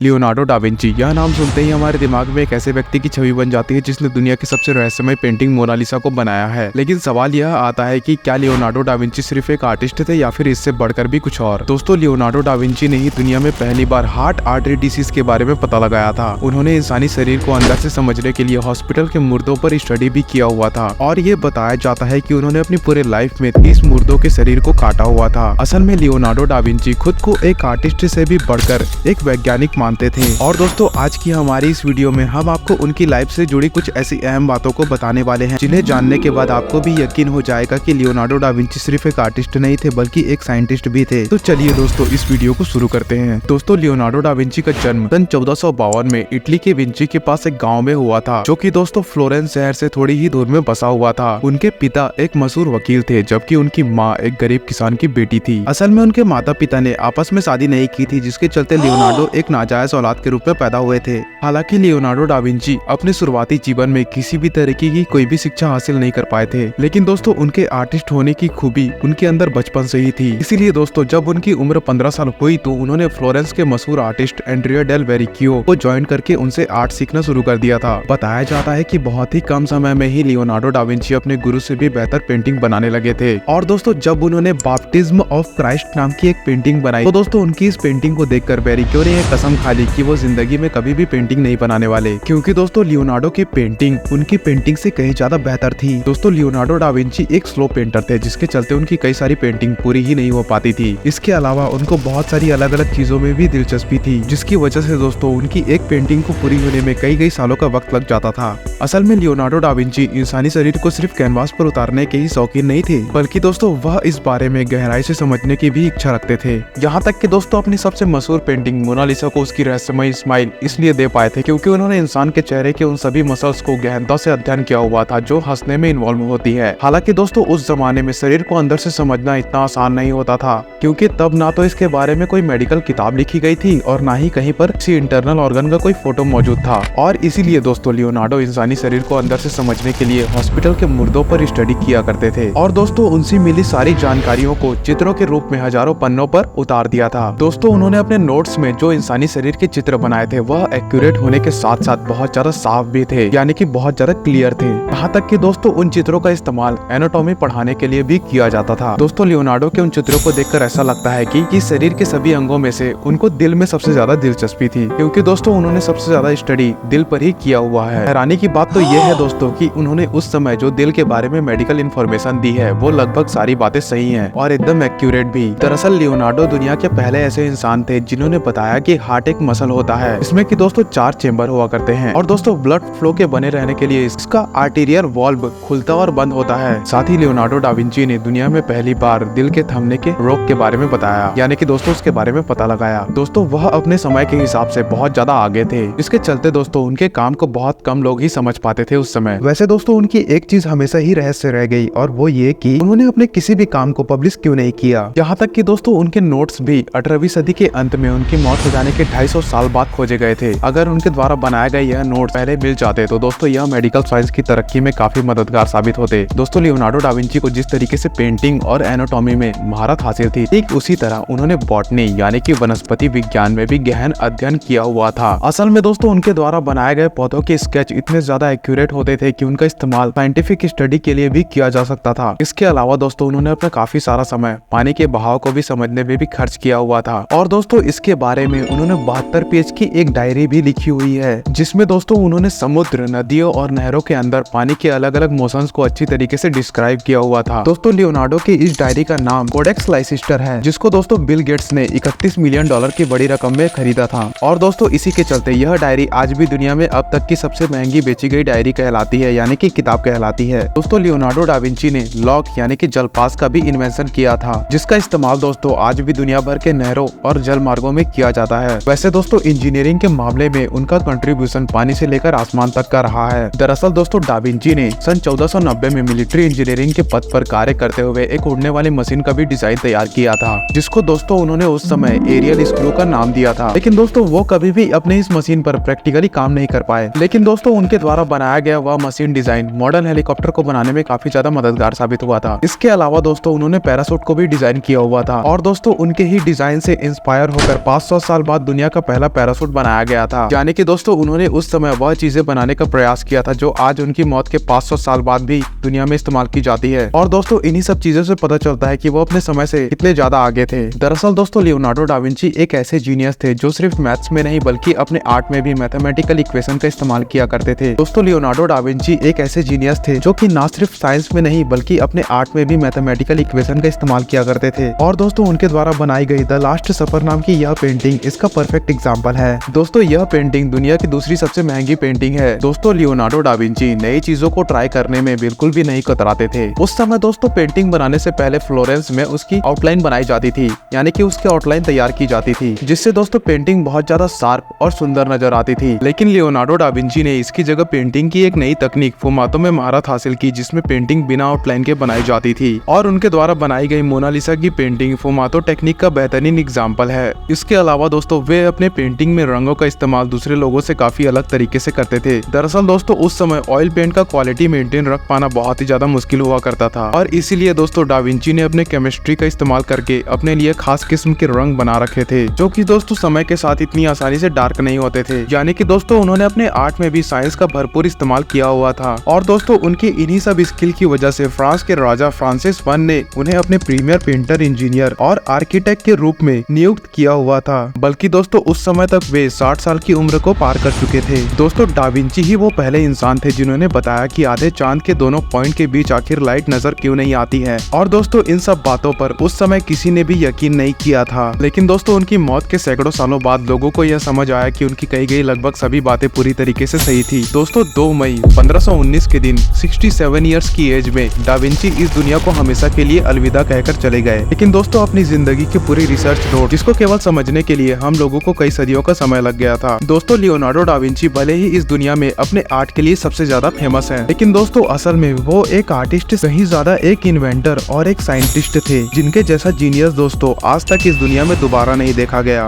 Leonardo da Vinci, यह नाम सुनते ही हमारे दिमाग में एक ऐसे व्यक्ति की छवि बन जाती है जिसने दुनिया की सबसे रहस्यमय पेंटिंग मोनालिसा को बनाया है। लेकिन सवाल यह आता है कि क्या लियोनार्डो डा विंची सिर्फ एक आर्टिस्ट थे या फिर इससे बढ़कर भी कुछ और। दोस्तों, लियोनार्डो डा विंची ने ही दुनिया में पहली बार हार्ट आर्टरी डिसीज के बारे में पता लगाया था। उन्होंने इंसानी शरीर को अंदर से समझने के लिए हॉस्पिटल के मुर्दों पर स्टडी भी किया हुआ था और ये बताया जाता है कि उन्होंने अपनी पूरे लाइफ में 30 मुर्दों के शरीर को काटा हुआ था। असल में लियोनार्डो डा विंची खुद को एक आर्टिस्ट से भी बढ़कर एक वैज्ञानिक मानते थे। और दोस्तों, आज की हमारी इस वीडियो में हम आपको उनकी लाइफ से जुड़ी कुछ ऐसी अहम बातों को बताने वाले हैं जिन्हें जानने के बाद आपको भी यकीन हो जाएगा कि लियोनार्डो डा विंची सिर्फ एक आर्टिस्ट नहीं थे बल्कि एक साइंटिस्ट भी थे। तो चलिए दोस्तों, इस वीडियो को शुरू करते हैं। दोस्तों, लियोनार्डो डा विंची का जन्म सन 1452 में इटली के विंची के पास एक गाँव में हुआ था, जो की दोस्तों फ्लोरेंस शहर से थोड़ी ही दूर में बसा हुआ था। उनके पिता एक मशहूर वकील थे जबकि उनकी माँ एक गरीब किसान की बेटी थी। असल में उनके माता पिता ने आपस में शादी नहीं की थी, जिसके चलते लियोनार्डो एक नाजायज औलाद के रूप में पैदा हुए थे। हालांकि लियोनार्डो डा विंची अपने शुरुआती जीवन में किसी भी तरीके की कोई भी शिक्षा हासिल नहीं कर पाए थे, लेकिन दोस्तों उनके आर्टिस्ट होने की खूबी उनके अंदर बचपन से ही थी। इसीलिए दोस्तों, जब उनकी उम्र 15 साल हुई तो उन्होंने फ्लोरेंस के मशहूर आर्टिस्ट एंड्रिया डेल वेरिकियो को ज्वाइन करके उनसे आर्ट सीखना शुरू कर दिया था। बताया जाता है कि बहुत ही कम समय में ही लियोनार्डो डा विंची अपने गुरु से भी बेहतर पेंटिंग बनाने लगे थे। और दोस्तों, जब उन्होंने बैप्टिज्म ऑफ क्राइस्ट नाम की एक पेंटिंग बनाई तो दोस्तों उनकी इस पेंटिंग को देखकर वेरिकियो ने एक कसम खा ली कि वो जिंदगी में कभी भी पेंटिंग नहीं बनाने वाले, क्योंकि दोस्तों लियोनार्डो की पेंटिंग उनकी पेंटिंग से कहीं ज्यादा बेहतर थी। दोस्तों, लियोनार्डो डा विंची एक स्लो पेंटर थे, जिसके चलते उनकी कई सारी पेंटिंग पूरी ही नहीं हो पाती थी। इसके अलावा उनको बहुत सारी अलग अलग चीजों में भी दिलचस्पी थी, जिसकी वजह से दोस्तों उनकी एक पेंटिंग को पूरी होने में कई सालों का वक्त लग जाता था। असल में लियोनार्डो डा विंची इंसानी शरीर को सिर्फ कैनवास पर उतारने के ही शौकीन नहीं थे, बल्कि दोस्तों वह इस बारे में गहराई से समझने की भी इच्छा रखते थे। यहाँ तक कि दोस्तों अपनी सबसे मशहूर पेंटिंग मोनालिसा को उसकी रहस्यमय स्माइल इसलिए दे पाए थे क्योंकि उन्होंने इंसान के चेहरे के उन सभी मसल्स को गहनता से अध्ययन किया हुआ था जो हंसने में इन्वॉल्व होती है। हालांकि दोस्तों उस जमाने में शरीर को अंदर से समझना इतना आसान नहीं होता था, क्योंकि तब ना तो इसके बारे में कोई मेडिकल किताब लिखी गई थी और ना ही कहीं पर किसी इंटरनल ऑर्गन का कोई फोटो मौजूद था। और इसीलिए दोस्तों लियोनार्डो इंसानी शरीर को अंदर से समझने के लिए हॉस्पिटल के मुर्दों पर स्टडी किया करते थे और दोस्तों उनसे मिली सारी जानकारियों को चित्रों के रूप में हजारों पन्नों पर उतार दिया था। दोस्तों, उन्होंने अपने नोट्स में जो इंसानी शरीर के चित्र बनाए थे वह एक्यूरेट होने के साथ साथ बहुत ज्यादा साफ भी थे, यानी कि बहुत ज्यादा क्लियर थे। यहाँ तक कि दोस्तों उन चित्रों का इस्तेमाल एनाटॉमी पढ़ाने के लिए भी किया जाता था। दोस्तों, लियोनार्डो के उन चित्रों को देखकर ऐसा लगता है कि शरीर के सभी अंगों में से उनको दिल में सबसे ज्यादा दिलचस्पी थी, क्योंकि दोस्तों उन्होंने सबसे ज्यादा स्टडी दिल पर ही किया हुआ है। हैरानी की बात तो ये है दोस्तों कि उन्होंने उस समय जो दिल के बारे में मेडिकल इन्फॉर्मेशन दी है वो लगभग सारी बातें सही हैं और एकदम एक्यूरेट भी। दरअसल लियोनार्डो दुनिया के पहले ऐसे इंसान थे जिन्होंने बताया कि हार्ट एक मसल होता है, इसमें कि दोस्तों 4 चेंबर हुआ करते हैं और दोस्तों ब्लड फ्लो के बने रहने के लिए इसका आर्टेरियल वाल्व खुलता और बंद होता है। साथ ही लियोनार्डो डा विंची ने दुनिया में पहली बार दिल के थमने के रोग के बारे में बताया, यानी कि दोस्तों उसके बारे में पता लगाया। दोस्तों, वह अपने समय के हिसाब से बहुत ज्यादा आगे थे, इसके चलते दोस्तों उनके काम को बहुत कम लोग ही समझ पाते थे उस समय। वैसे दोस्तों उनकी एक चीज हमेशा ही रहस्य रह गई और वो ये कि उन्होंने अपने किसी भी काम को पब्लिश क्यों नहीं किया। यहाँ तक कि दोस्तों उनके नोट्स भी 18वीं सदी के अंत में उनकी मौत हो जाने के 250 साल बाद खोजे गए थे। अगर उनके द्वारा बनाए गए यह नोट पहले मिल जाते तो दोस्तों यह मेडिकल साइंस की तरक्की में काफी मददगार साबित होते। दोस्तों, लियोनार्डो डा विंची को जिस तरीके से पेंटिंग और एनाटॉमी में महारत हासिल थी, ठीक उसी तरह उन्होंने बॉटनी यानी कि वनस्पति विज्ञान में भी गहन अध्ययन किया हुआ था। असल में दोस्तों उनके द्वारा बनाए गए पौधों के स्केच इतने ज्यादा एक्यूरेट होते थे कि उनका इस्तेमाल साइंटिफिक स्टडी के लिए भी किया जा सकता था। इसके अलावा दोस्तों उन्होंने अपना काफी सारा समय पानी के बहाव को भी समझने में भी खर्च किया हुआ था और दोस्तों इसके बारे में उन्होंने 72 पेज की एक डायरी भी लिखी हुई है, जिसमें दोस्तों उन्होंने समुद्र, नदियों और नहरों के अंदर पानी के अलग अलग मोशंस को अच्छी तरीके से डिस्क्राइब किया हुआ था। दोस्तों, लियोनार्डो की इस डायरी का नाम कोडेक्स लाइसेस्टर है, जिसको दोस्तों बिल गेट्स ने $31 मिलियन की बड़ी रकम में खरीदा था। और दोस्तों इसी के चलते यह डायरी आज भी दुनिया में अब तक की सबसे महंगी बेची गई डायरी कहलाती है, यानी कि किताब कहलाती है। दोस्तों, लियोनार्डो डा विंची ने लॉक यानी कि जलपास का भी इन्वेंशन किया था, जिसका इस्तेमाल दोस्तों आज भी दुनिया भर के नहरों और जल मार्गों में किया जाता है। वैसे दोस्तों इंजीनियरिंग के मामले में उनका कंट्रीब्यूशन पानी से लेकर आसमान तक का रहा है। दरअसल दोस्तों डा विंची ने सन 1490 में मिलिट्री इंजीनियरिंग के पद पर कार्य करते हुए एक उड़ने वाली मशीन का भी डिजाइन तैयार किया था, जिसको दोस्तों उन्होंने उस समय एरियल स्क्रू का नाम दिया था। लेकिन दोस्तों वो कभी भी अपने इस मशीन पर प्रैक्टिकली काम नहीं कर पाए, लेकिन दोस्तों उनके द्वारा बनाया गया वह मशीन डिजाइन मॉडर्न हेलीकॉप्टर को बनाने में काफी ज्यादा मददगार साबित हुआ था। इसके अलावा दोस्तों उन्होंने पैराशूट को भी डिजाइन किया हुआ था और दोस्तों उनके ही डिजाइन से इंस्पायर होकर 500 साल बाद दुनिया का पहला पैराशूट बनाया गया था। यानी कि दोस्तों उन्होंने उस समय वह चीजें बनाने का प्रयास किया था जो आज उनकी मौत के 500 साल बाद भी दुनिया में इस्तेमाल की जाती है। और दोस्तों इन्हीं सब चीजों से पता चलता है कि वो अपने समय से कितने ज्यादा आगे थे। दरअसल दोस्तों लियोनार्डो डा विंची एक ऐसे जीनियस थे जो सिर्फ मैथ्स में नहीं बल्कि अपने आर्ट में भी मैथमेटिकल इक्वेशन का इस्तेमाल किया करते थे। दोस्तों लियोनार्डो डा विंची एक ऐसे जीनियस थे जो कि ना सिर्फ साइंस में नहीं बल्कि अपने आर्ट में भी मैथमेटिकल इक्वेशन का इस्तेमाल किया करते थे। और दोस्तों उनके द्वारा बनाई गई द लास्ट सफर नाम की यह पेंटिंग इसका परफेक्ट एग्जाम्पल है। दोस्तों यह पेंटिंग दुनिया की दूसरी सबसे महंगी पेंटिंग है। दोस्तों लियोनार्डो डा विंची नई चीजों को ट्राई करने में बिल्कुल भी नहीं कतराते थे। उस समय दोस्तों पेंटिंग बनाने से पहले फ्लोरेंस में उसकी आउटलाइन बनाई जाती थी, यानी कि उसकी आउटलाइन तैयार की जाती थी, जिससे दोस्तों पेंटिंग बहुत ज्यादा शार्प और सुंदर नजर आती थी। लेकिन लियोनार्डो डा विंची ने इसकी जगह पेंटिंग की एक नई तकनीक फुमातो में महारत हासिल की, जिसमें पेंटिंग बिना आउटलाइन के बनाई जाती थी। और उनके द्वारा बनाई गई मोनालिसा की पेंटिंग फुमातो टेक्निक का बेहतरीन एग्जाम्पल है। इसके अलावा दोस्तों वे अपने पेंटिंग में रंगों का इस्तेमाल दूसरे लोगों से काफी अलग तरीके से करते थे। दरअसल दोस्तों उस समय ऑयल पेंट का क्वालिटी मेंटेन रख पाना बहुत ही ज्यादा मुश्किल हुआ करता था, और इसीलिए दोस्तों डा विंची ने अपने केमिस्ट्री का इस्तेमाल करके अपने लिए खास किस्म के रंग बना रखे थे, जो कि दोस्तों समय के साथ इतनी आसानी से डार्क नहीं होते थे। यानी कि दोस्तों उन्होंने अपने आर्ट में भी साइंस का भरपूर इस्तेमाल किया हुआ था। और दोस्तों उनकी इन्हीं सब स्किल की वजह से फ्रांस के राजा फ्रांसिस I ने उन्हें अपने प्रीमियर पेंटर, इंजीनियर और आर्किटेक्ट के रूप में नियुक्त किया हुआ था। बल्कि दोस्तों उस समय तक वे 60 साल की उम्र को पार कर चुके थे। दोस्तों डा विंची ही वो पहले इंसान थे जिन्होंने बताया कि आधे चांद के दोनों पॉइंट के बीच आखिर लाइट नजर क्यों नहीं आती है। और दोस्तों इन सब बातों पर उस समय किसी ने भी यकीन नहीं किया था। लेकिन दोस्तों उनकी मौत के सैकड़ों सालों बाद लोगों को यह समझ आया कि उनकी कही गई लगभग सभी बातें पूरी तरीके से सही थी। दोस्तों 2 मई 1519 के दिन 67 इयर्स की एज में डा विंची इस दुनिया को हमेशा के लिए अलविदा कहकर चले गए। लेकिन दोस्तों अपनी जिंदगी की पूरी रिसर्च नोट, जिसको केवल समझने के लिए हम लोगों को कई सदियों का समय लग गया था। दोस्तों लियोनार्डो डा विंची भले ही इस दुनिया में अपने आर्ट के लिए सबसे ज्यादा फेमस है, लेकिन दोस्तों असल में वो एक आर्टिस्ट से ही ज्यादा एक इन्वेंटर और एक साइंटिस्ट थे, जिनके जैसा जीनियस दोस्तों आज तक इस दुनिया में दोबारा नहीं देखा गया।